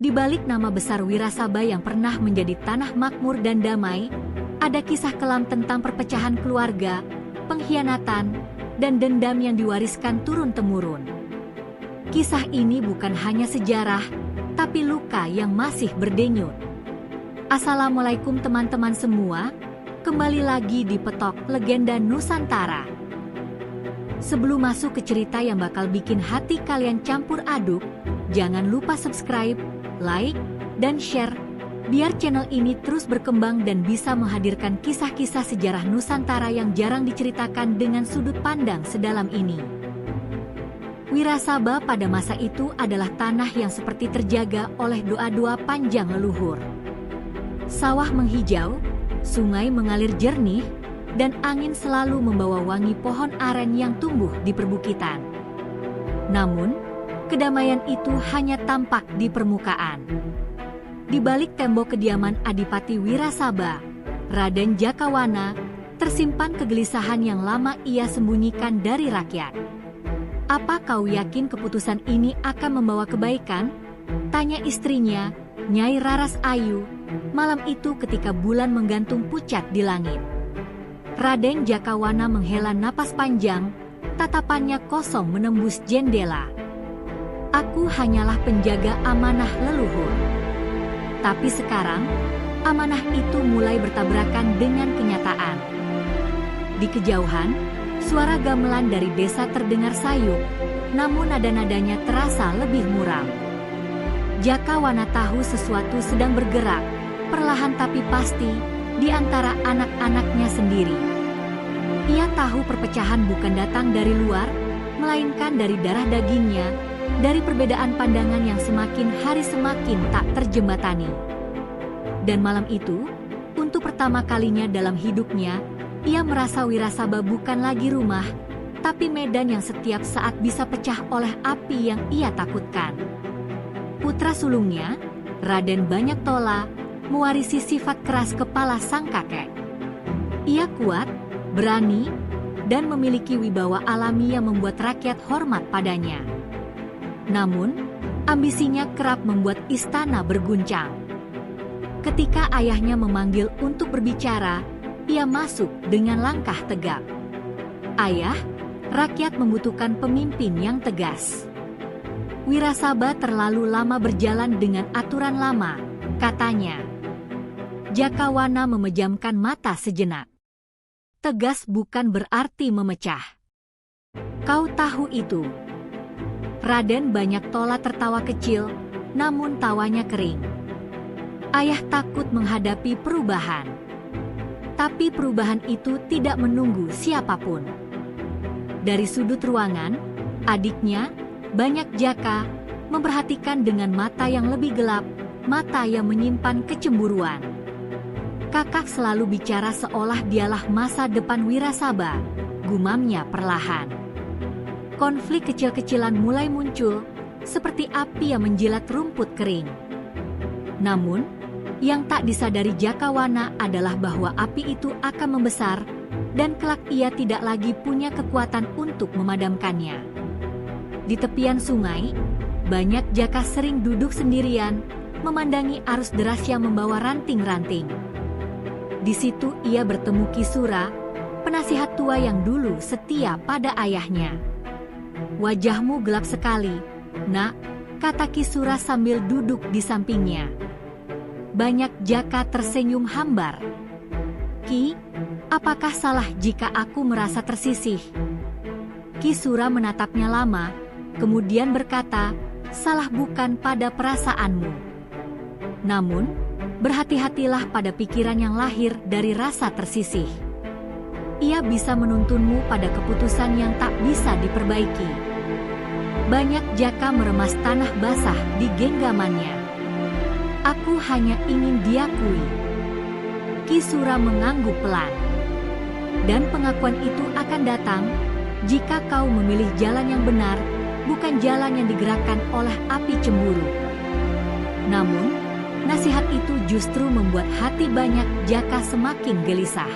Di balik nama besar Wirasaba yang pernah menjadi tanah makmur dan damai, ada kisah kelam tentang perpecahan keluarga, pengkhianatan, dan dendam yang diwariskan turun-temurun. Kisah ini bukan hanya sejarah, tapi luka yang masih berdenyut. Assalamualaikum teman-teman semua, kembali lagi di Petok Legenda Nusantara. Sebelum masuk ke cerita yang bakal bikin hati kalian campur aduk, jangan lupa subscribe, like, dan share, biar channel ini terus berkembang dan bisa menghadirkan kisah-kisah sejarah Nusantara yang jarang diceritakan dengan sudut pandang sedalam ini. Wirasaba pada masa itu adalah tanah yang seperti terjaga oleh doa-doa panjang leluhur. Sawah menghijau, sungai mengalir jernih, dan angin selalu membawa wangi pohon aren yang tumbuh di perbukitan. Namun, kedamaian itu hanya tampak di permukaan. Di balik tembok kediaman Adipati Wirasaba, Raden Jakawana, tersimpan kegelisahan yang lama ia sembunyikan dari rakyat. "Apa kau yakin keputusan ini akan membawa kebaikan?" tanya istrinya, Nyai Raras Ayu, malam itu ketika bulan menggantung pucat di langit. Raden Jakawana menghela napas panjang, tatapannya kosong menembus jendela. "Aku hanyalah penjaga amanah leluhur. Tapi sekarang, amanah itu mulai bertabrakan dengan kenyataan." Di kejauhan, suara gamelan dari desa terdengar sayup, namun nada-nadanya terasa lebih muram. Jakawana tahu sesuatu sedang bergerak, perlahan tapi pasti, di antara anak-anaknya sendiri. Ia tahu perpecahan bukan datang dari luar, melainkan dari darah dagingnya, dari perbedaan pandangan yang semakin hari semakin tak terjembatani. Dan malam itu, untuk pertama kalinya dalam hidupnya, ia merasa Wirasaba bukan lagi rumah, tapi medan yang setiap saat bisa pecah oleh api yang ia takutkan. Putra sulungnya, Raden Banyaktola, mewarisi sifat keras kepala sang kakek. Ia kuat, berani, dan memiliki wibawa alami yang membuat rakyat hormat padanya. Namun, ambisinya kerap membuat istana berguncang. Ketika ayahnya memanggil untuk berbicara, ia masuk dengan langkah tegap. "Ayah, rakyat membutuhkan pemimpin yang tegas." "Wirasaba terlalu lama berjalan dengan aturan lama," katanya. Jakawana memejamkan mata sejenak. "Tegas bukan berarti memecah. Kau tahu itu." Raden Banyaktola tertawa kecil, namun tawanya kering. "Ayah takut menghadapi perubahan. Tapi perubahan itu tidak menunggu siapapun." Dari sudut ruangan, adiknya, Banyak Jaka, memperhatikan dengan mata yang lebih gelap, mata yang menyimpan kecemburuan. "Kakak selalu bicara seolah dialah masa depan Wirasaba," gumamnya perlahan. Konflik kecil-kecilan mulai muncul, seperti api yang menjilat rumput kering. Namun, yang tak disadari Jakawana adalah bahwa api itu akan membesar, dan kelak ia tidak lagi punya kekuatan untuk memadamkannya. Di tepian sungai, Banyak Jaka sering duduk sendirian, memandangi arus deras yang membawa ranting-ranting. Di situ ia bertemu Ki Sura, penasihat tua yang dulu setia pada ayahnya. "Wajahmu gelap sekali, Nak," kata Ki Sura sambil duduk di sampingnya. Banyak Jaka tersenyum hambar. "Ki, apakah salah jika aku merasa tersisih?" Ki Sura menatapnya lama, kemudian berkata, "Salah bukan pada perasaanmu. Namun, berhati-hatilah pada pikiran yang lahir dari rasa tersisih. Ia bisa menuntunmu pada keputusan yang tak bisa diperbaiki." Banyak Jaka meremas tanah basah di genggamannya. "Aku hanya ingin diakui." Ki Sura mengangguk pelan. "Dan pengakuan itu akan datang jika kau memilih jalan yang benar, bukan jalan yang digerakkan oleh api cemburu." Namun, nasihat itu justru membuat hati Banyak Jaka semakin gelisah.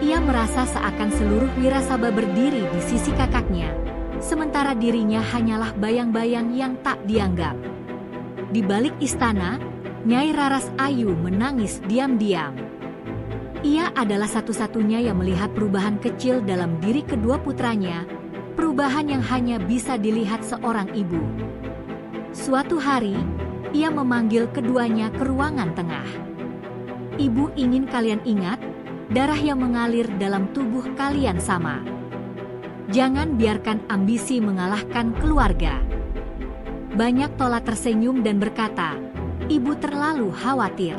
Ia merasa seakan seluruh Wirasaba berdiri di sisi kakaknya, sementara dirinya hanyalah bayang-bayang yang tak dianggap. Di balik istana, Nyai Raras Ayu menangis diam-diam. Ia adalah satu-satunya yang melihat perubahan kecil dalam diri kedua putranya, perubahan yang hanya bisa dilihat seorang ibu. Suatu hari, ia memanggil keduanya ke ruangan tengah. "Ibu ingin kalian ingat, darah yang mengalir dalam tubuh kalian sama. Jangan biarkan ambisi mengalahkan keluarga." Banyak Tola tersenyum dan berkata, "Ibu terlalu khawatir."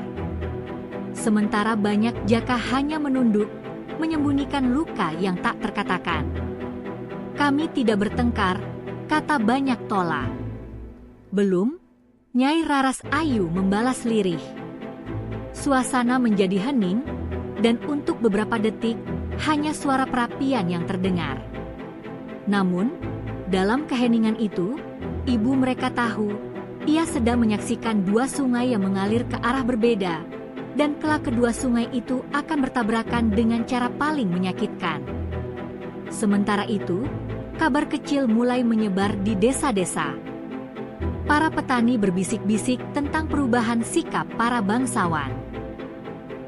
Sementara banyak Jaka hanya menunduk, menyembunyikan luka yang tak terkatakan. "Kami tidak bertengkar," kata banyak Tola. "Belum?" Nyai Raras Ayu membalas lirih. Suasana menjadi hening, dan untuk beberapa detik, hanya suara perapian yang terdengar. Namun, dalam keheningan itu, ibu mereka tahu, ia sedang menyaksikan dua sungai yang mengalir ke arah berbeda, dan kelak kedua sungai itu akan bertabrakan dengan cara paling menyakitkan. Sementara itu, kabar kecil mulai menyebar di desa-desa. Para petani berbisik-bisik tentang perubahan sikap para bangsawan.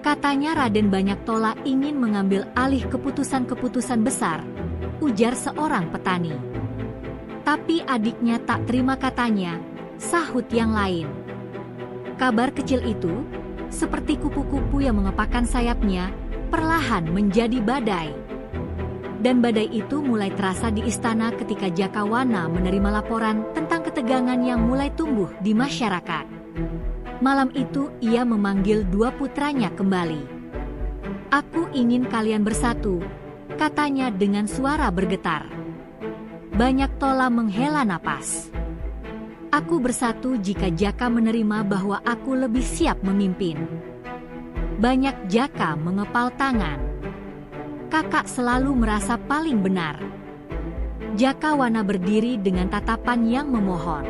Katanya Raden Banyak Tola ingin mengambil alih keputusan-keputusan besar, ujar seorang petani. Tapi adiknya tak terima katanya, sahut yang lain. Kabar kecil itu, seperti kupu-kupu yang mengepakkan sayapnya, perlahan menjadi badai. Dan badai itu mulai terasa di istana ketika Jakawana menerima laporan tentang ketegangan yang mulai tumbuh di masyarakat. Malam itu ia memanggil dua putranya kembali. "Aku ingin kalian bersatu," katanya dengan suara bergetar. Banyak Tola menghela napas. "Aku bersatu jika Jaka menerima bahwa aku lebih siap memimpin." Banyak Jaka mengepal tangan. "Kakak selalu merasa paling benar." Jakawana berdiri dengan tatapan yang memohon.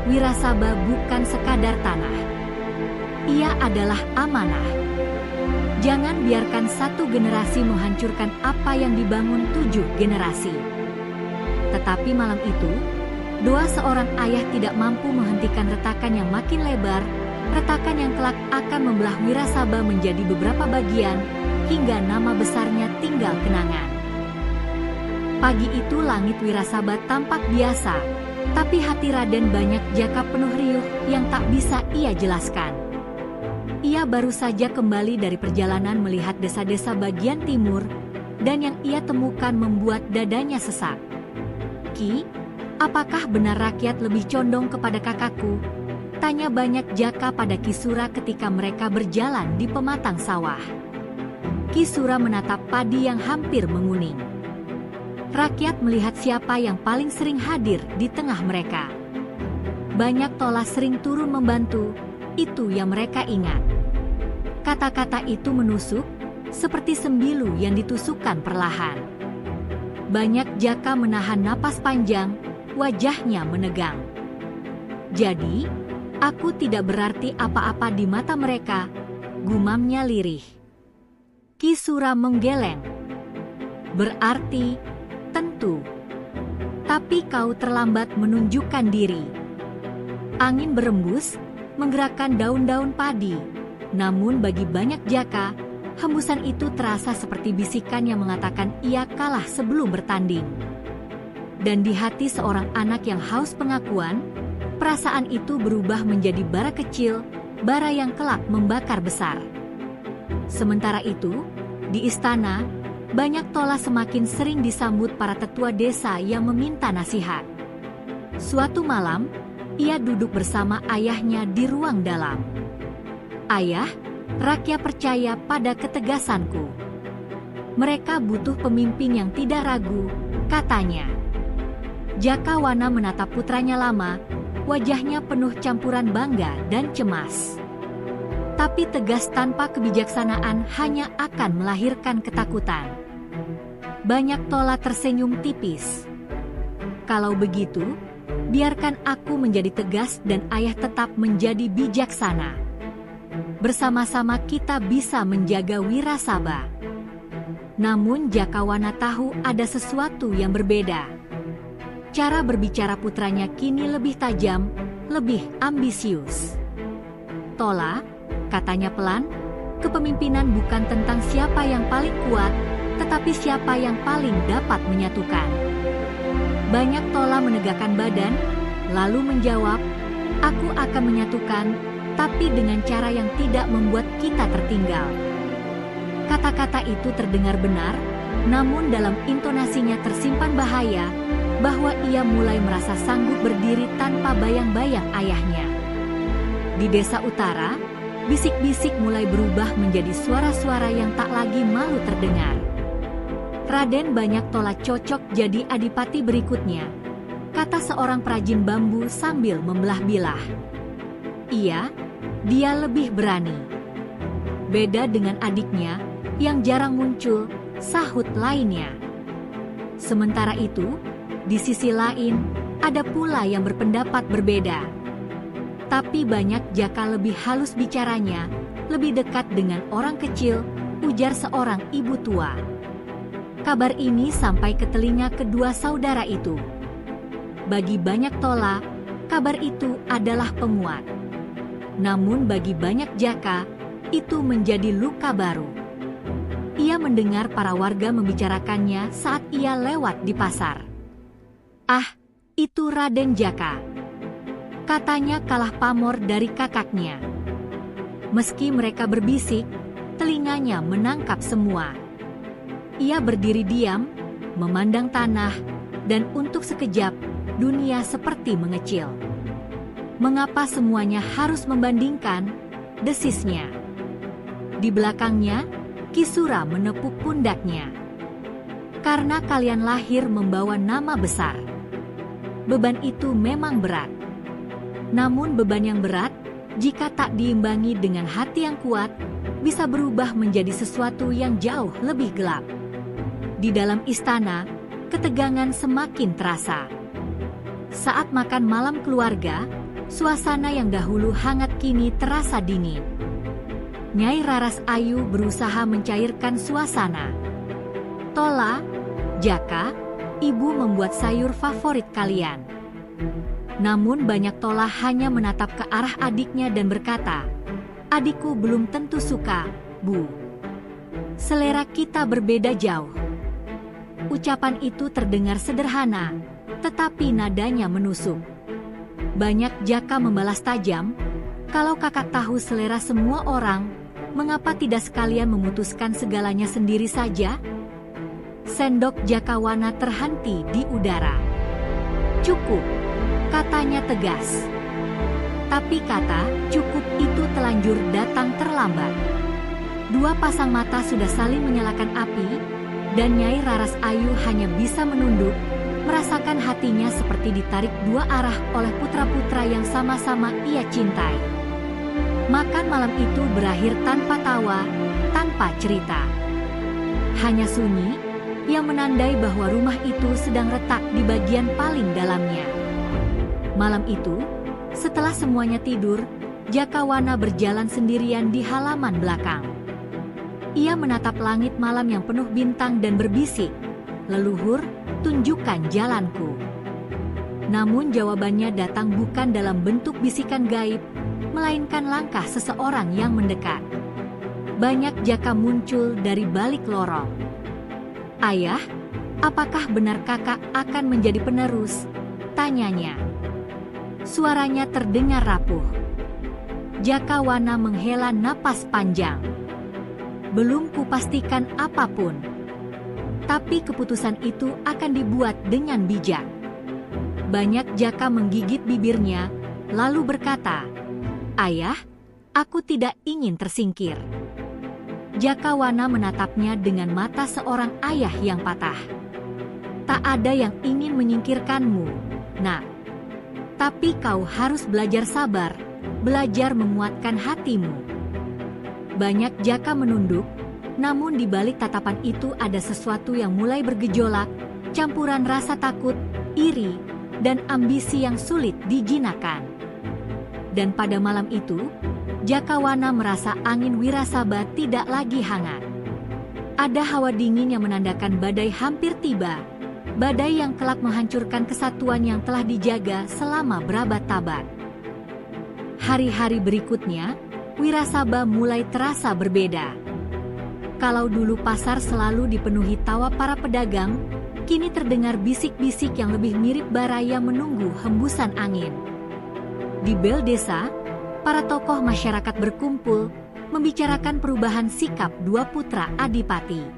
"Wirasaba bukan sekadar tanah. Ia adalah amanah. Jangan biarkan satu generasi menghancurkan apa yang dibangun 7 generasi." Tetapi malam itu, doa seorang ayah tidak mampu menghentikan retakan yang makin lebar, retakan yang kelak akan membelah Wirasaba menjadi beberapa bagian, hingga nama besarnya tinggal kenangan. Pagi itu langit Wirasaba tampak biasa, tapi hati Raden Banyak Jaka penuh riuh yang tak bisa ia jelaskan. Ia baru saja kembali dari perjalanan melihat desa-desa bagian timur, dan yang ia temukan membuat dadanya sesak. "Ki, apakah benar rakyat lebih condong kepada kakakku?" tanya Banyak Jaka pada Ki Sura ketika mereka berjalan di pematang sawah. Ki Sura menatap padi yang hampir menguning. Rakyat melihat siapa yang paling sering hadir di tengah mereka. Banyak Tola sering turun membantu, itu yang mereka ingat. Kata-kata itu menusuk, seperti sembilu yang ditusukkan perlahan. Banyak Jaka menahan napas panjang, wajahnya menegang. "Jadi, aku tidak berarti apa-apa di mata mereka," gumamnya lirih. Ki Sura menggeleng. "Berarti, tentu. Tapi kau terlambat menunjukkan diri." Angin berembus, menggerakkan daun-daun padi. Namun bagi Banyak Jaka, hembusan itu terasa seperti bisikan yang mengatakan ia kalah sebelum bertanding. Dan di hati seorang anak yang haus pengakuan, perasaan itu berubah menjadi bara kecil, bara yang kelak membakar besar. Sementara itu, di istana, Banyak Tola semakin sering disambut para tetua desa yang meminta nasihat. Suatu malam, ia duduk bersama ayahnya di ruang dalam. "Ayah, rakyat percaya pada ketegasanku. Mereka butuh pemimpin yang tidak ragu," katanya. Jakawana menatap putranya lama, wajahnya penuh campuran bangga dan cemas. Tapi tegas tanpa kebijaksanaan hanya akan melahirkan ketakutan. Banyak Tola tersenyum tipis. "Kalau begitu, biarkan aku menjadi tegas dan ayah tetap menjadi bijaksana. Bersama-sama kita bisa menjaga Wirasaba." Namun Jakawana tahu ada sesuatu yang berbeda. Cara berbicara putranya kini lebih tajam, lebih ambisius. "Tola," katanya pelan, "kepemimpinan bukan tentang siapa yang paling kuat, tetapi siapa yang paling dapat menyatukan." Banyak Tola menegakkan badan, lalu menjawab, "Aku akan menyatukan, tapi dengan cara yang tidak membuat kita tertinggal." Kata-kata itu terdengar benar, namun dalam intonasinya tersimpan bahaya, bahwa ia mulai merasa sanggup berdiri tanpa bayang-bayang ayahnya. Di desa utara, bisik-bisik mulai berubah menjadi suara-suara yang tak lagi malu terdengar. "Raden Banyak Tola cocok jadi adipati berikutnya," kata seorang perajin bambu sambil membelah-bilah. "Iya, dia lebih berani. Beda dengan adiknya, yang jarang muncul," sahut lainnya. Sementara itu, di sisi lain, ada pula yang berpendapat berbeda. "Tapi Banyak Jaka lebih halus bicaranya, lebih dekat dengan orang kecil," ujar seorang ibu tua. Kabar ini sampai ke telinga kedua saudara itu. Bagi Banyak Tola, kabar itu adalah penguat. Namun bagi Banyak Jaka, itu menjadi luka baru. Ia mendengar para warga membicarakannya saat ia lewat di pasar. "Ah, itu Raden Jaka," katanya kalah pamor dari kakaknya. Meski mereka berbisik, telinganya menangkap semua. Ia berdiri diam, memandang tanah, dan untuk sekejap, dunia seperti mengecil. "Mengapa semuanya harus membandingkan?" desisnya. Di belakangnya, Kisura menepuk pundaknya. "Karena kalian lahir membawa nama besar. Beban itu memang berat. Namun beban yang berat, jika tak diimbangi dengan hati yang kuat, bisa berubah menjadi sesuatu yang jauh lebih gelap." Di dalam istana, ketegangan semakin terasa. Saat makan malam keluarga, suasana yang dahulu hangat kini terasa dingin. Nyai Raras Ayu berusaha mencairkan suasana. "Tola, Jaka, ibu membuat sayur favorit kalian." Namun Banyak Tola hanya menatap ke arah adiknya dan berkata, "Adikku belum tentu suka, Bu. Selera kita berbeda jauh." Ucapan itu terdengar sederhana, tetapi nadanya menusuk. Banyak Jaka membalas tajam, "Kalau kakak tahu selera semua orang, mengapa tidak sekalian memutuskan segalanya sendiri saja?" Sendok Jakawana terhenti di udara. "Cukup," katanya tegas. Tapi kata "cukup" itu telanjur datang terlambat. Dua pasang mata sudah saling menyalakan api, dan Nyai Raras Ayu hanya bisa menunduk, merasakan hatinya seperti ditarik dua arah oleh putra-putra yang sama-sama ia cintai. Makan malam itu berakhir tanpa tawa, tanpa cerita. Hanya sunyi, yang menandai bahwa rumah itu sedang retak di bagian paling dalamnya. Malam itu, setelah semuanya tidur, Jakawana berjalan sendirian di halaman belakang. Ia menatap langit malam yang penuh bintang dan berbisik, "Leluhur, tunjukkan jalanku." Namun jawabannya datang bukan dalam bentuk bisikan gaib, melainkan langkah seseorang yang mendekat. Banyak Jaka muncul dari balik lorong. "Ayah, apakah benar kakak akan menjadi penerus?" tanyanya. Suaranya terdengar rapuh. Jakawana menghela napas panjang. "Belum kupastikan apapun. Tapi keputusan itu akan dibuat dengan bijak." Banyak Jaka menggigit bibirnya, lalu berkata, "Ayah, aku tidak ingin tersingkir." Jakawana menatapnya dengan mata seorang ayah yang patah. "Tak ada yang ingin menyingkirkanmu, Nak. Tapi kau harus belajar sabar, belajar menguatkan hatimu." Banyak Jaka menunduk, namun di balik tatapan itu ada sesuatu yang mulai bergejolak, campuran rasa takut, iri, dan ambisi yang sulit dijinakkan. Dan pada malam itu, Jakawana merasa angin Wirasaba tidak lagi hangat. Ada hawa dingin yang menandakan badai hampir tiba, badai yang kelak menghancurkan kesatuan yang telah dijaga selama berabad-abad. Hari-hari berikutnya, Wirasaba mulai terasa berbeda. Kalau dulu pasar selalu dipenuhi tawa para pedagang, kini terdengar bisik-bisik yang lebih mirip bara yang menunggu hembusan angin. Di bel desa, para tokoh masyarakat berkumpul, membicarakan perubahan sikap dua putra Adipati.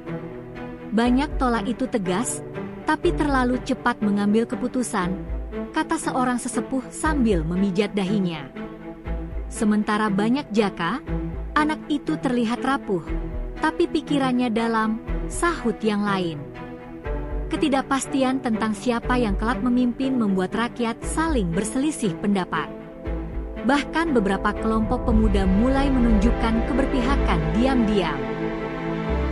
Banyak tola itu tegas, tapi terlalu cepat mengambil keputusan, kata seorang sesepuh sambil memijat dahinya. Sementara banyak jaka, anak itu terlihat rapuh, tapi pikirannya dalam, sahut yang lain. Ketidakpastian tentang siapa yang kelak memimpin membuat rakyat saling berselisih pendapat. Bahkan beberapa kelompok pemuda mulai menunjukkan keberpihakan diam-diam.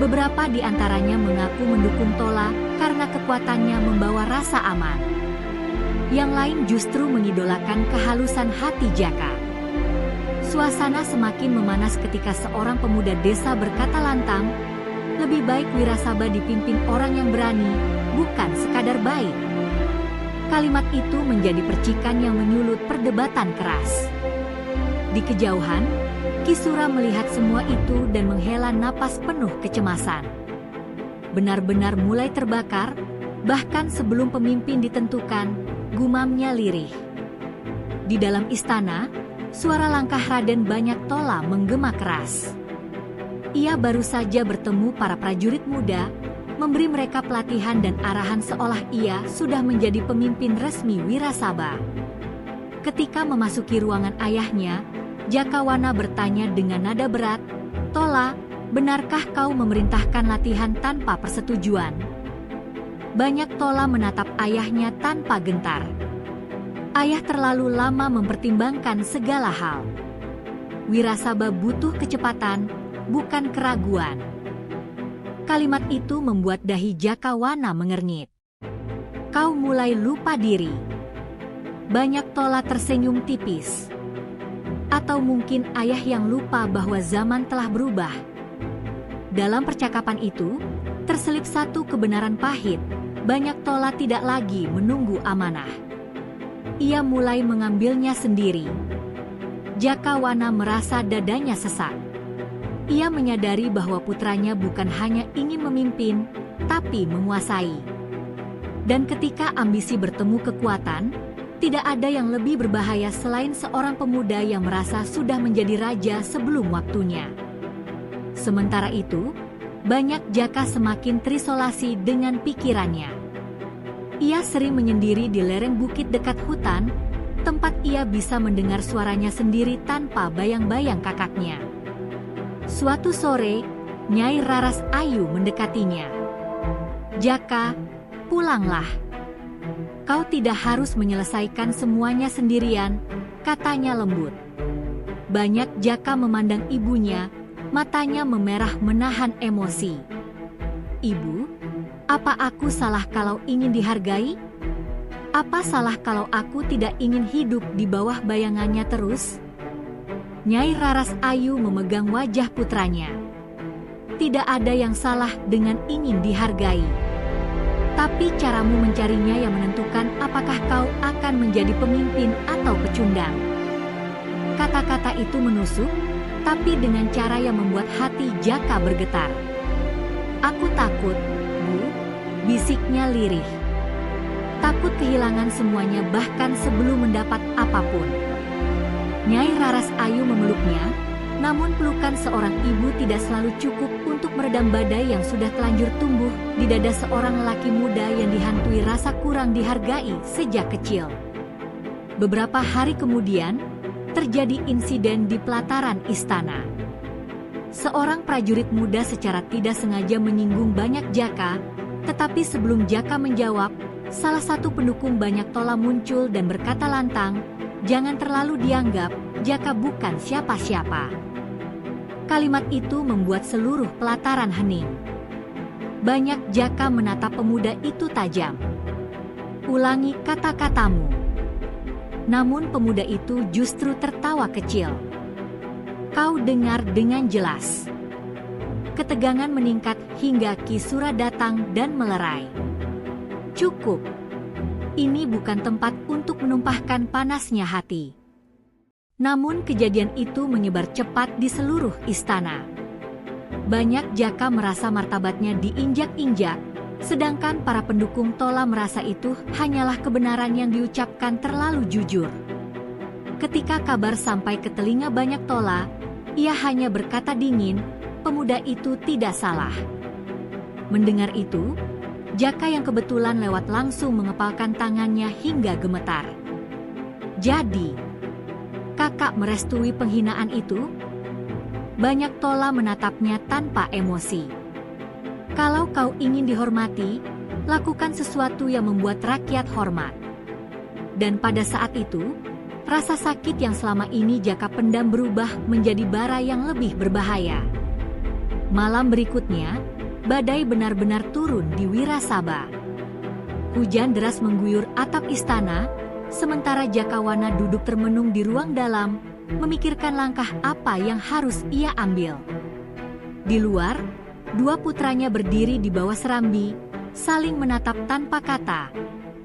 Beberapa di antaranya mengaku mendukung Tola karena kekuatannya membawa rasa aman. Yang lain justru mengidolakan kehalusan hati Jaka. Suasana semakin memanas ketika seorang pemuda desa berkata lantang, lebih baik Wirasaba dipimpin orang yang berani, bukan sekadar baik. Kalimat itu menjadi percikan yang menyulut perdebatan keras. Di kejauhan, Kisura melihat semua itu dan menghela napas penuh kecemasan. Benar-benar mulai terbakar, bahkan sebelum pemimpin ditentukan, gumamnya lirih. Di dalam istana, suara langkah Raden Banyak Tola menggema keras. Ia baru saja bertemu para prajurit muda, memberi mereka pelatihan dan arahan seolah ia sudah menjadi pemimpin resmi Wirasaba. Ketika memasuki ruangan ayahnya, Jakawana bertanya dengan nada berat, "Tola, benarkah kau memerintahkan latihan tanpa persetujuan?" Banyak Tola menatap ayahnya tanpa gentar. Ayah terlalu lama mempertimbangkan segala hal. Wirasaba butuh kecepatan, bukan keraguan. Kalimat itu membuat dahi Jakawana mengernyit. Kau mulai lupa diri. Banyak Tola tersenyum tipis. Atau mungkin ayah yang lupa bahwa zaman telah berubah. Dalam percakapan itu, terselip satu kebenaran pahit. Banyak Tola tidak lagi menunggu amanah. Ia mulai mengambilnya sendiri. Jakawana merasa dadanya sesak. Ia menyadari bahwa putranya bukan hanya ingin memimpin, tapi menguasai. Dan ketika ambisi bertemu kekuatan, tidak ada yang lebih berbahaya selain seorang pemuda yang merasa sudah menjadi raja sebelum waktunya. Sementara itu, banyak Jaka semakin terisolasi dengan pikirannya. Ia sering menyendiri di lereng bukit dekat hutan, tempat ia bisa mendengar suaranya sendiri tanpa bayang-bayang kakaknya. Suatu sore, Nyai Raras Ayu mendekatinya. "Jaka, pulanglah. Kau tidak harus menyelesaikan semuanya sendirian," katanya lembut. Banyak Jaka memandang ibunya, matanya memerah menahan emosi. "Ibu, apa aku salah kalau ingin dihargai? Apa salah kalau aku tidak ingin hidup di bawah bayangannya terus?" Nyai Raras Ayu memegang wajah putranya. "Tidak ada yang salah dengan ingin dihargai. Tapi caramu mencarinya yang menentukan apakah kau akan menjadi pemimpin atau pecundang." Kata-kata itu menusuk, tapi dengan cara yang membuat hati Jaka bergetar. "Aku takut, Bu," bisiknya lirih. Takut kehilangan semuanya bahkan sebelum mendapat apapun. Nyai Raras Ayu memeluknya, namun pelukan seorang ibu tidak selalu cukup untuk meredam badai yang sudah telanjur tumbuh di dada seorang lelaki muda yang dihantui rasa kurang dihargai sejak kecil. Beberapa hari kemudian, terjadi insiden di pelataran istana. Seorang prajurit muda secara tidak sengaja menyinggung Banyak Jaka, tetapi sebelum Jaka menjawab, salah satu pendukung Banyak Tola muncul dan berkata lantang, "Jangan terlalu dianggap, Jaka bukan siapa-siapa." Kalimat itu membuat seluruh pelataran hening. Banyak Jaka menatap pemuda itu tajam. "Ulangi kata-katamu." Namun pemuda itu justru tertawa kecil. "Kau dengar dengan jelas." Ketegangan meningkat hingga Kisura datang dan melerai. "Cukup. Ini bukan tempat untuk menumpahkan panasnya hati." Namun kejadian itu menyebar cepat di seluruh istana. Banyak Jaka merasa martabatnya diinjak-injak, sedangkan para pendukung Tola merasa itu hanyalah kebenaran yang diucapkan terlalu jujur. Ketika kabar sampai ke telinga banyak Tola, ia hanya berkata dingin, pemuda itu tidak salah. Mendengar itu, Jaka yang kebetulan lewat langsung mengepalkan tangannya hingga gemetar. Jadi, kakak merestui penghinaan itu? Banyak Tola menatapnya tanpa emosi. Kalau kau ingin dihormati, lakukan sesuatu yang membuat rakyat hormat. Dan pada saat itu, rasa sakit yang selama ini Jaka pendam berubah menjadi bara yang lebih berbahaya. Malam berikutnya, badai benar-benar turun di Wirasaba. Hujan deras mengguyur atap istana, sementara Jakawana duduk termenung di ruang dalam, memikirkan langkah apa yang harus ia ambil. Di luar, dua putranya berdiri di bawah serambi, saling menatap tanpa kata.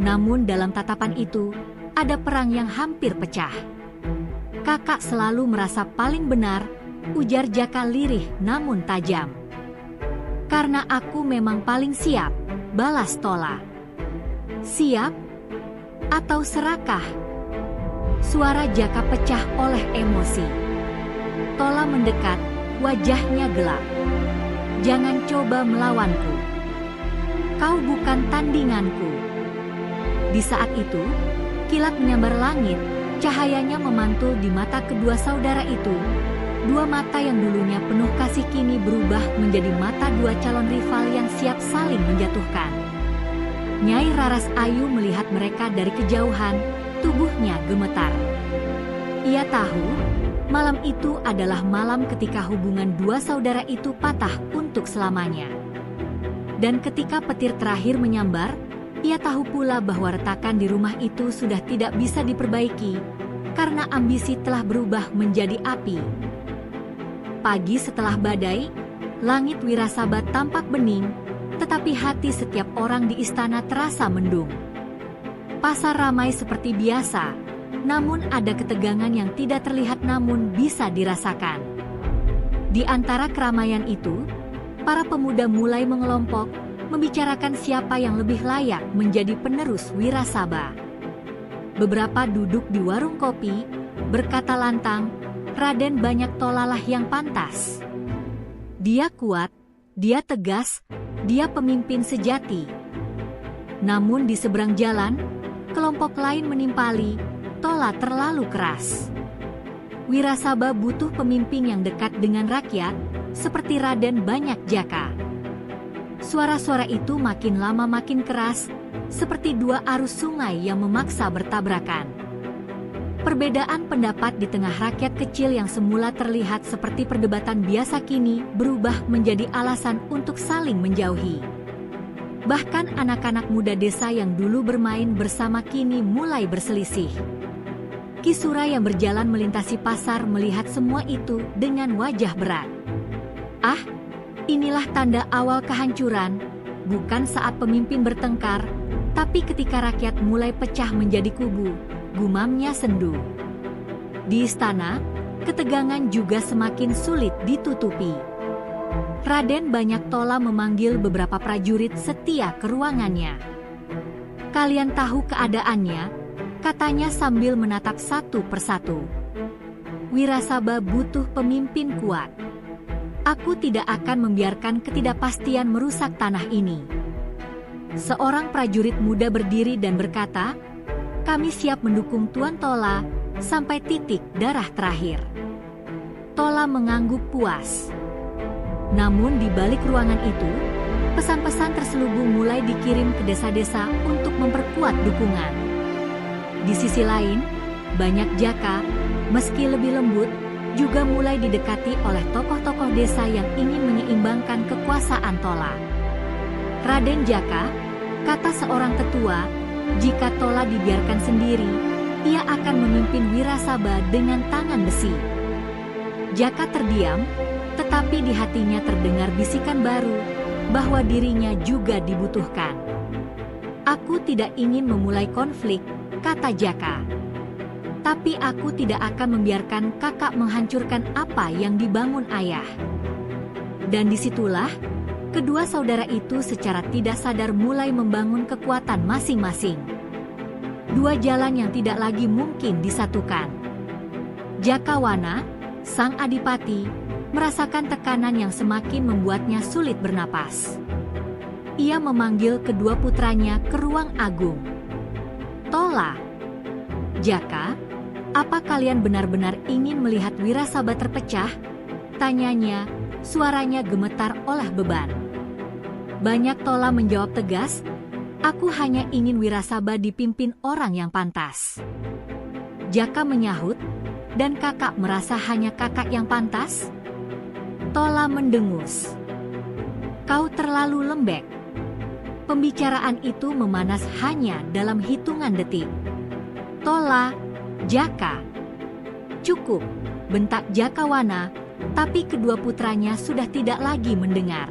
Namun dalam tatapan itu, ada perang yang hampir pecah. Kakak selalu merasa paling benar, ujar Jaka lirih namun tajam. Karena aku memang paling siap, balas Tola. Siap? Atau serakah? Suara Jaka pecah oleh emosi. Tola mendekat, wajahnya gelap. Jangan coba melawanku. Kau bukan tandinganku. Di saat itu, kilat menyambar langit, cahayanya memantul di mata kedua saudara itu. Dua mata yang dulunya penuh kasih kini berubah menjadi mata dua calon rival yang siap saling menjatuhkan. Nyai Raras Ayu melihat mereka dari kejauhan, tubuhnya gemetar. Ia tahu, malam itu adalah malam ketika hubungan dua saudara itu patah untuk selamanya. Dan ketika petir terakhir menyambar, ia tahu pula bahwa retakan di rumah itu sudah tidak bisa diperbaiki, karena ambisi telah berubah menjadi api. Pagi setelah badai, langit Wirasaba tampak bening, tetapi hati setiap orang di istana terasa mendung. Pasar ramai seperti biasa, namun ada ketegangan yang tidak terlihat namun bisa dirasakan. Di antara keramaian itu, para pemuda mulai mengelompok, membicarakan siapa yang lebih layak menjadi penerus Wirasaba. Beberapa duduk di warung kopi, berkata lantang, Raden Banyak Tolalah yang pantas. Dia kuat, dia tegas, dia pemimpin sejati. Namun di seberang jalan, kelompok lain menimpali, Tola terlalu keras. Wirasaba butuh pemimpin yang dekat dengan rakyat, seperti Raden Banyak Jaka. Suara-suara itu makin lama makin keras, seperti dua arus sungai yang memaksa bertabrakan. Perbedaan pendapat di tengah rakyat kecil yang semula terlihat seperti perdebatan biasa kini berubah menjadi alasan untuk saling menjauhi. Bahkan anak-anak muda desa yang dulu bermain bersama kini mulai berselisih. Kisura yang berjalan melintasi pasar melihat semua itu dengan wajah berat. Ah, inilah tanda awal kehancuran, bukan saat pemimpin bertengkar, tapi ketika rakyat mulai pecah menjadi kubu, gumamnya sendu. Di istana, ketegangan juga semakin sulit ditutupi. Raden Banyak Tola memanggil beberapa prajurit setia ke ruangannya. Kalian tahu keadaannya, katanya sambil menatap satu persatu. Wirasaba butuh pemimpin kuat. Aku tidak akan membiarkan ketidakpastian merusak tanah ini. Seorang prajurit muda berdiri dan berkata, kami siap mendukung Tuan Tola sampai titik darah terakhir. Tola mengangguk puas. Namun di balik ruangan itu, pesan-pesan terselubung mulai dikirim ke desa-desa untuk memperkuat dukungan. Di sisi lain, Banyak Jaka, meski lebih lembut, juga mulai didekati oleh tokoh-tokoh desa yang ingin menyeimbangkan kekuasaan Tola. Raden Jaka, kata seorang tetua, jika Tola dibiarkan sendiri, ia akan memimpin Wirasaba dengan tangan besi. Jaka terdiam, tetapi di hatinya terdengar bisikan baru, bahwa dirinya juga dibutuhkan. Aku tidak ingin memulai konflik, kata Jaka. Tapi aku tidak akan membiarkan kakak menghancurkan apa yang dibangun ayah. Dan disitulah, kedua saudara itu secara tidak sadar mulai membangun kekuatan masing-masing. Dua jalan yang tidak lagi mungkin disatukan. Jakawana, sang adipati, merasakan tekanan yang semakin membuatnya sulit bernapas. Ia memanggil kedua putranya ke ruang agung. Tola, Jaka, apa kalian benar-benar ingin melihat Wirasaba terpecah? Tanyanya, suaranya gemetar oleh beban. Banyak Tola menjawab tegas, aku hanya ingin Wirasaba dipimpin orang yang pantas. Jaka menyahut, dan kakak merasa hanya kakak yang pantas? Tola mendengus. Kau terlalu lembek. Pembicaraan itu memanas hanya dalam hitungan detik. Tola, Jaka. Cukup, bentak Jakawana, tapi kedua putranya sudah tidak lagi mendengar.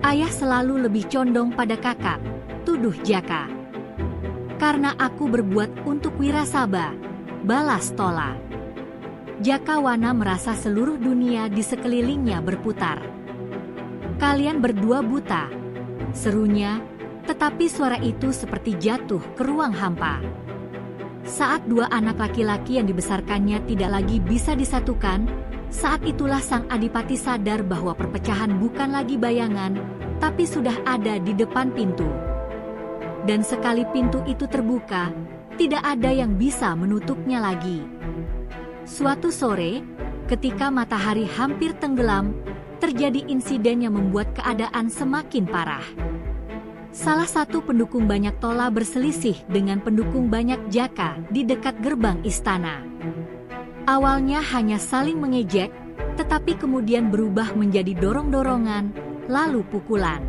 Ayah selalu lebih condong pada kakak, tuduh Jaka. Karena aku berbuat untuk Wirasaba, balas Tola. Jakawana merasa seluruh dunia di sekelilingnya berputar. Kalian berdua buta, serunya, tetapi suara itu seperti jatuh ke ruang hampa. Saat dua anak laki-laki yang dibesarkannya tidak lagi bisa disatukan, saat itulah sang adipati sadar bahwa perpecahan bukan lagi bayangan, tapi sudah ada di depan pintu. Dan sekali pintu itu terbuka, tidak ada yang bisa menutupnya lagi. Suatu sore, ketika matahari hampir tenggelam, terjadi insiden yang membuat keadaan semakin parah. Salah satu pendukung banyak Tola berselisih dengan pendukung banyak Jaka di dekat gerbang istana. Awalnya hanya saling mengejek, tetapi kemudian berubah menjadi dorong-dorongan, lalu pukulan.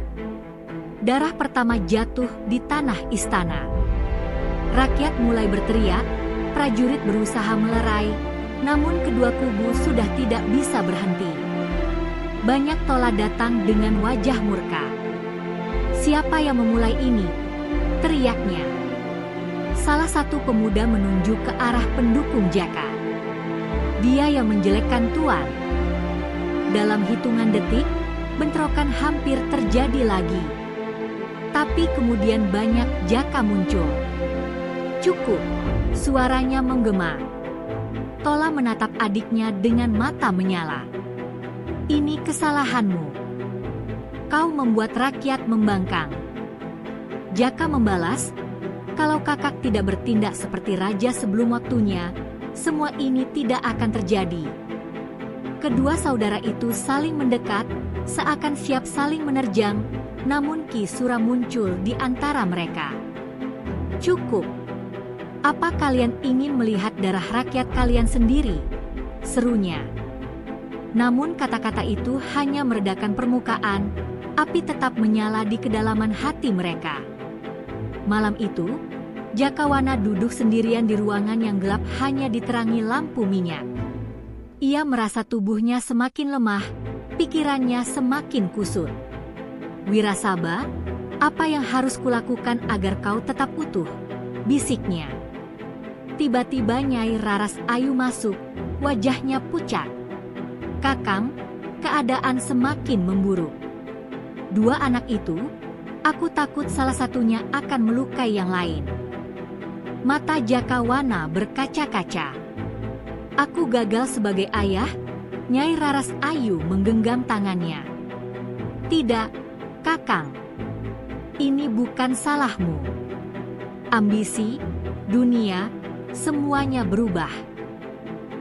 Darah pertama jatuh di tanah istana. Rakyat mulai berteriak, prajurit berusaha melerai, namun kedua kubu sudah tidak bisa berhenti. Banyak Tola datang dengan wajah murka. Siapa yang memulai ini? Teriaknya. Salah satu pemuda menunjuk ke arah pendukung Jaka. Dia yang menjelekkan tuan. Dalam hitungan detik, bentrokan hampir terjadi lagi. Tapi kemudian banyak Jaka muncul. Cukup, suaranya menggema. Tola menatap adiknya dengan mata menyala. Ini kesalahanmu. Kau membuat rakyat membangkang. Jaka membalas, kalau kakak tidak bertindak seperti raja sebelum waktunya, semua ini tidak akan terjadi. Kedua saudara itu saling mendekat, seakan siap saling menerjang, namun Ki Sura muncul di antara mereka. Cukup. Apa kalian ingin melihat darah rakyat kalian sendiri? Serunya. Namun kata-kata itu hanya meredakan permukaan, api tetap menyala di kedalaman hati mereka. Malam itu, Jakawana duduk sendirian di ruangan yang gelap hanya diterangi lampu minyak. Ia merasa tubuhnya semakin lemah, pikirannya semakin kusut. Wirasaba, apa yang harus kulakukan agar kau tetap utuh? Bisiknya. Tiba-tiba Nyai Raras Ayu masuk, wajahnya pucat. Kakang, keadaan semakin memburuk. Dua anak itu, aku takut salah satunya akan melukai yang lain. Mata Jakawana berkaca-kaca. Aku gagal sebagai ayah, Nyai Raras Ayu menggenggam tangannya. Tidak, Kakang. Ini bukan salahmu. Ambisi, dunia, semuanya berubah.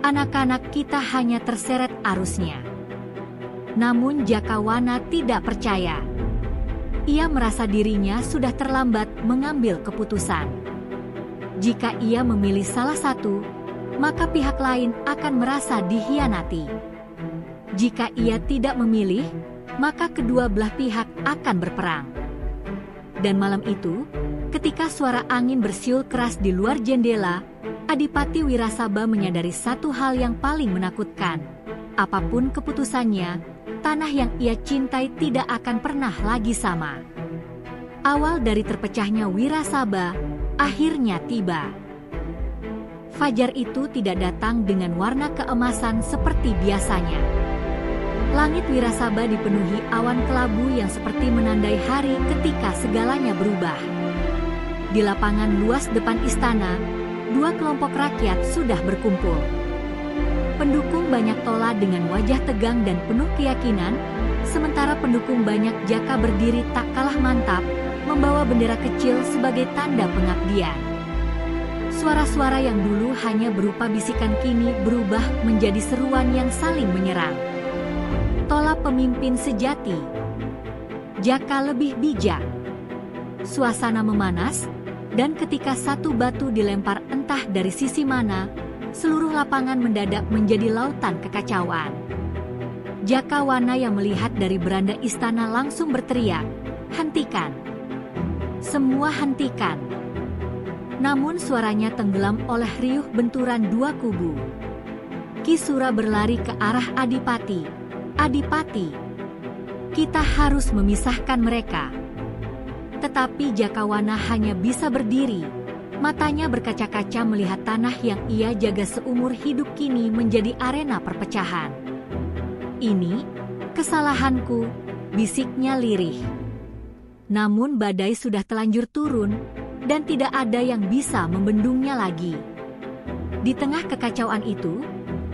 Anak-anak kita hanya terseret arusnya. Namun Jakawana tidak percaya. Ia merasa dirinya sudah terlambat mengambil keputusan. Jika ia memilih salah satu, maka pihak lain akan merasa dikhianati. Jika ia tidak memilih, maka kedua belah pihak akan berperang. Dan malam itu, ketika suara angin bersiul keras di luar jendela, Adipati Wirasaba menyadari satu hal yang paling menakutkan. Apapun keputusannya, tanah yang ia cintai tidak akan pernah lagi sama. Awal dari terpecahnya Wirasaba, akhirnya tiba. Fajar itu tidak datang dengan warna keemasan seperti biasanya. Langit Wirasaba dipenuhi awan kelabu yang seperti menandai hari ketika segalanya berubah. Di lapangan luas depan istana, dua kelompok rakyat sudah berkumpul. Pendukung banyak Tola dengan wajah tegang dan penuh keyakinan, sementara pendukung banyak Jaka berdiri tak kalah mantap, membawa bendera kecil sebagai tanda pengabdian. Suara-suara yang dulu hanya berupa bisikan kini berubah menjadi seruan yang saling menyerang. Tola pemimpin sejati. Jaka lebih bijak. Suasana memanas, dan ketika satu batu dilempar entah dari sisi mana, seluruh lapangan mendadak menjadi lautan kekacauan. Jakawana yang melihat dari beranda istana langsung berteriak, "Hentikan! Semua hentikan!" Namun suaranya tenggelam oleh riuh benturan dua kubu. Kisura berlari ke arah Adipati. "Adipati, kita harus memisahkan mereka." Tetapi Jakawana hanya bisa berdiri. Matanya berkaca-kaca melihat tanah yang ia jaga seumur hidup kini menjadi arena perpecahan. "Ini kesalahanku," bisiknya lirih. Namun badai sudah telanjur turun, dan tidak ada yang bisa membendungnya lagi. Di tengah kekacauan itu,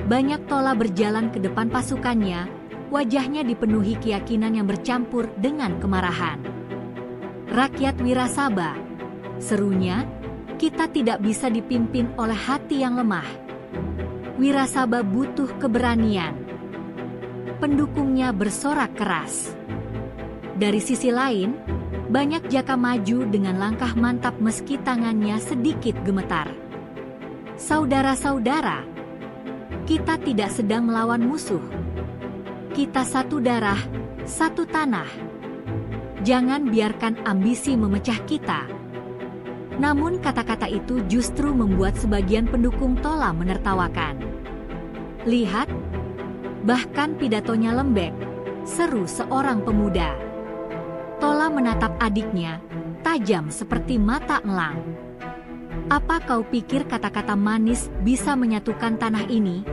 banyak Tola berjalan ke depan pasukannya, wajahnya dipenuhi keyakinan yang bercampur dengan kemarahan. "Rakyat Wirasaba," serunya, "kita tidak bisa dipimpin oleh hati yang lemah. Wirasaba butuh keberanian." Pendukungnya bersorak keras. Dari sisi lain, banyak Jaka maju dengan langkah mantap meski tangannya sedikit gemetar. "Saudara-saudara, kita tidak sedang melawan musuh. Kita satu darah, satu tanah. Jangan biarkan ambisi memecah kita." Namun kata-kata itu justru membuat sebagian pendukung Tola menertawakan. "Lihat, bahkan pidatonya lembek," seru seorang pemuda. Tola menatap adiknya, tajam seperti mata elang. "Apa kau pikir kata-kata manis bisa menyatukan tanah ini?"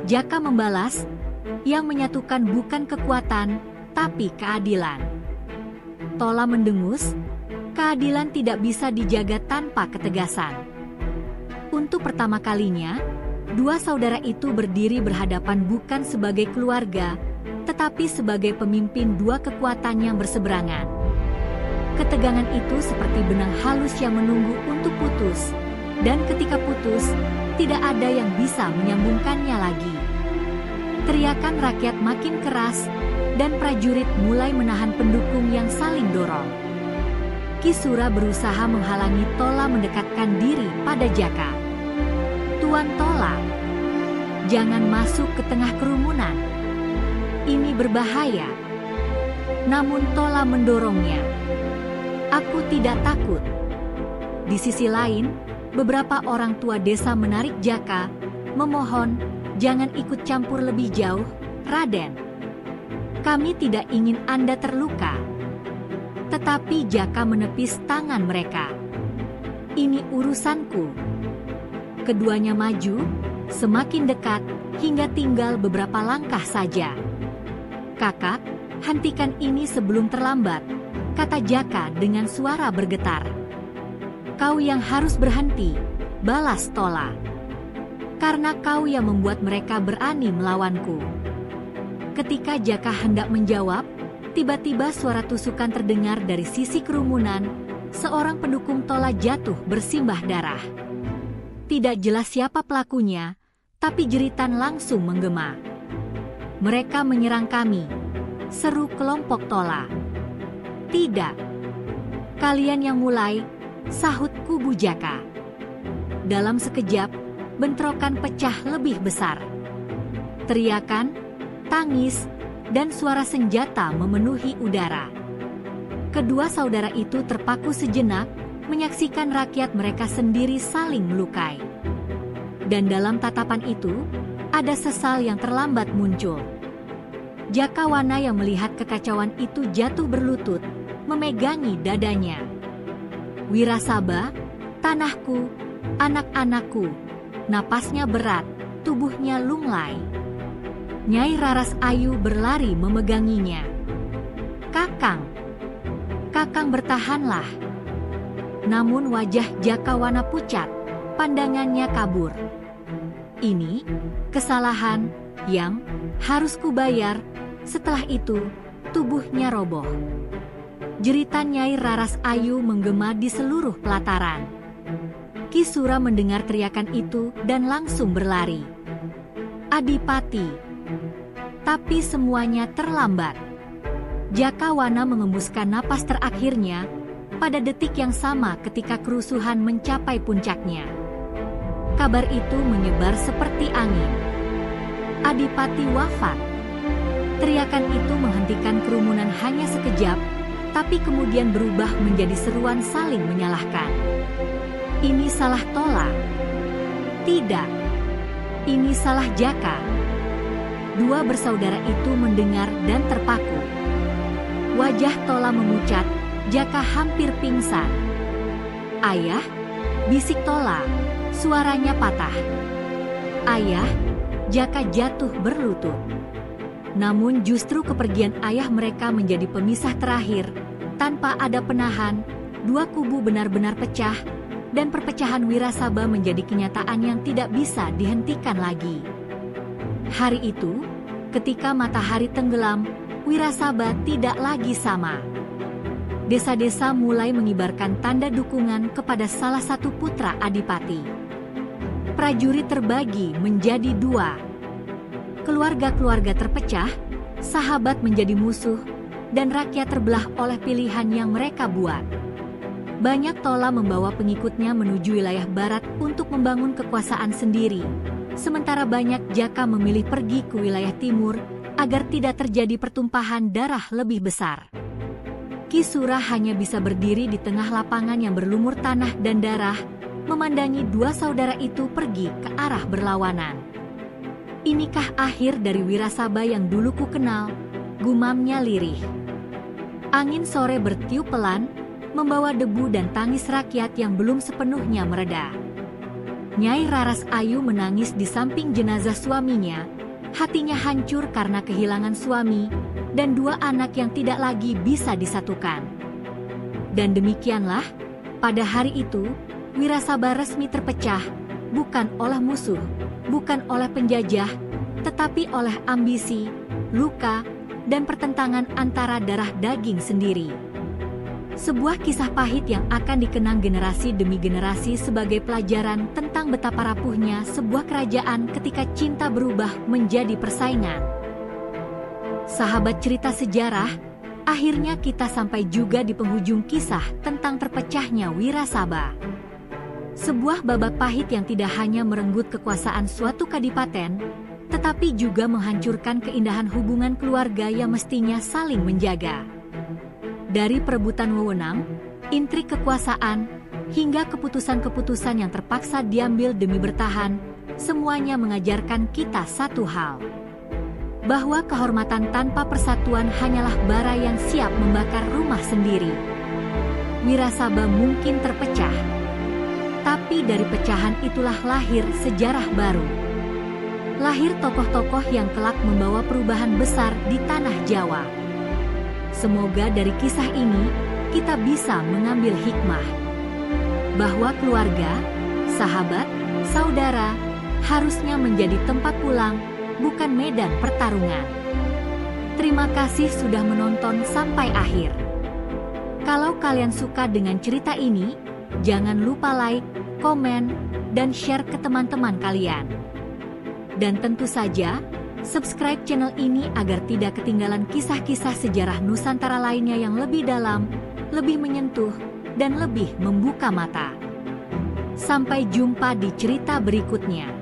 Jaka membalas, "Yang menyatukan bukan kekuatan, tapi keadilan." Tola mendengus, keadilan tidak bisa dijaga tanpa ketegasan. Untuk pertama kalinya, dua saudara itu berdiri berhadapan bukan sebagai keluarga, tetapi sebagai pemimpin dua kekuatan yang berseberangan. Ketegangan itu seperti benang halus yang menunggu untuk putus, dan ketika putus, tidak ada yang bisa menyambungkannya lagi. Teriakan rakyat makin keras, dan prajurit mulai menahan pendukung yang saling dorong. Kisura berusaha menghalangi Tola mendekatkan diri pada Jaka. "Tuan Tola, jangan masuk ke tengah kerumunan. Ini berbahaya." Namun Tola mendorongnya. "Aku tidak takut." Di sisi lain, beberapa orang tua desa menarik Jaka, memohon, "Jangan ikut campur lebih jauh, Raden. Kami tidak ingin Anda terluka." Tetapi Jaka menepis tangan mereka. "Ini urusanku." Keduanya maju, semakin dekat, hingga tinggal beberapa langkah saja. "Kakak, hentikan ini sebelum terlambat," kata Jaka dengan suara bergetar. "Kau yang harus berhenti," balas Tola. "Karena kau yang membuat mereka berani melawanku." Ketika Jaka hendak menjawab, tiba-tiba suara tusukan terdengar dari sisi kerumunan. Seorang pendukung Tola jatuh bersimbah darah. Tidak jelas siapa pelakunya, tapi jeritan langsung menggema. "Mereka menyerang kami," seru kelompok Tola. "Tidak. Kalian yang mulai," sahut kubu Jaka. Dalam sekejap, bentrokan pecah lebih besar. Teriakan, tangis, dan suara senjata memenuhi udara. Kedua saudara itu terpaku sejenak, menyaksikan rakyat mereka sendiri saling melukai. Dan dalam tatapan itu, ada sesal yang terlambat muncul. Jakawana yang melihat kekacauan itu jatuh berlutut, memegangi dadanya. "Wirasaba, tanahku, anak-anakku," Napasnya berat, tubuhnya lunglai. Nyai Raras Ayu berlari memeganginya. "Kakang, Kakang bertahanlah." Namun wajah Jakawana pucat, pandangannya kabur. "Ini kesalahan yang harus kubayar." Setelah itu, tubuhnya roboh. Jeritan Nyai Raras Ayu menggema di seluruh pelataran. Ki Sura mendengar teriakan itu dan langsung berlari. "Adipati!" Tapi semuanya terlambat. Jakawana mengembuskan napas terakhirnya pada detik yang sama ketika kerusuhan mencapai puncaknya. Kabar itu menyebar seperti angin. Adipati wafat. Teriakan itu menghentikan kerumunan hanya sekejap, tapi kemudian berubah menjadi seruan saling menyalahkan. "Ini salah Tola." "Tidak, ini salah Jaka." Dua bersaudara itu mendengar dan terpaku. Wajah Tola memucat, Jaka hampir pingsan. "Ayah," bisik Tola, suaranya patah. "Ayah," Jaka jatuh berlutut. Namun justru kepergian ayah mereka menjadi pemisah terakhir. Tanpa ada penahan, dua kubu benar-benar pecah, dan perpecahan Wirasaba menjadi kenyataan yang tidak bisa dihentikan lagi. Hari itu, ketika matahari tenggelam, Wirasaba tidak lagi sama. Desa-desa mulai mengibarkan tanda dukungan kepada salah satu putra adipati. Prajurit terbagi menjadi dua. Keluarga-keluarga terpecah, sahabat menjadi musuh, dan rakyat terbelah oleh pilihan yang mereka buat. Banyak Tola membawa pengikutnya menuju wilayah barat untuk membangun kekuasaan sendiri, sementara banyak Jaka memilih pergi ke wilayah timur agar tidak terjadi pertumpahan darah lebih besar. Ki Sura hanya bisa berdiri di tengah lapangan yang berlumur tanah dan darah, memandangi dua saudara itu pergi ke arah berlawanan. "Inikah akhir dari Wirasaba yang dulu ku kenal?" gumamnya lirih. Angin sore bertiup pelan, membawa debu dan tangis rakyat yang belum sepenuhnya mereda. Nyai Raras Ayu menangis di samping jenazah suaminya, hatinya hancur karena kehilangan suami, dan dua anak yang tidak lagi bisa disatukan. Dan demikianlah, pada hari itu, Wirasaba resmi terpecah, bukan oleh musuh, bukan oleh penjajah, tetapi oleh ambisi, luka, dan pertentangan antara darah daging sendiri. Sebuah kisah pahit yang akan dikenang generasi demi generasi sebagai pelajaran tentang betapa rapuhnya sebuah kerajaan ketika cinta berubah menjadi persaingan. Sahabat cerita sejarah, akhirnya kita sampai juga di penghujung kisah tentang terpecahnya Wirasaba. Sebuah babak pahit yang tidak hanya merenggut kekuasaan suatu kadipaten, tetapi juga menghancurkan keindahan hubungan keluarga yang mestinya saling menjaga. Dari perebutan wewenang, intrik kekuasaan, hingga keputusan-keputusan yang terpaksa diambil demi bertahan, semuanya mengajarkan kita satu hal. Bahwa kehormatan tanpa persatuan hanyalah bara yang siap membakar rumah sendiri. Wirasaba mungkin terpecah, tapi dari pecahan itulah lahir sejarah baru. Lahir tokoh-tokoh yang kelak membawa perubahan besar di tanah Jawa. Semoga dari kisah ini, kita bisa mengambil hikmah. Bahwa keluarga, sahabat, saudara, harusnya menjadi tempat pulang, bukan medan pertarungan. Terima kasih sudah menonton sampai akhir. Kalau kalian suka dengan cerita ini, jangan lupa like, komen, dan share ke teman-teman kalian. Dan tentu saja, subscribe channel ini agar tidak ketinggalan kisah-kisah sejarah Nusantara lainnya yang lebih dalam, lebih menyentuh, dan lebih membuka mata. Sampai jumpa di cerita berikutnya.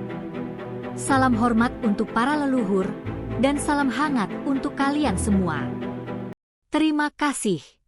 Salam hormat untuk para leluhur, dan salam hangat untuk kalian semua. Terima kasih.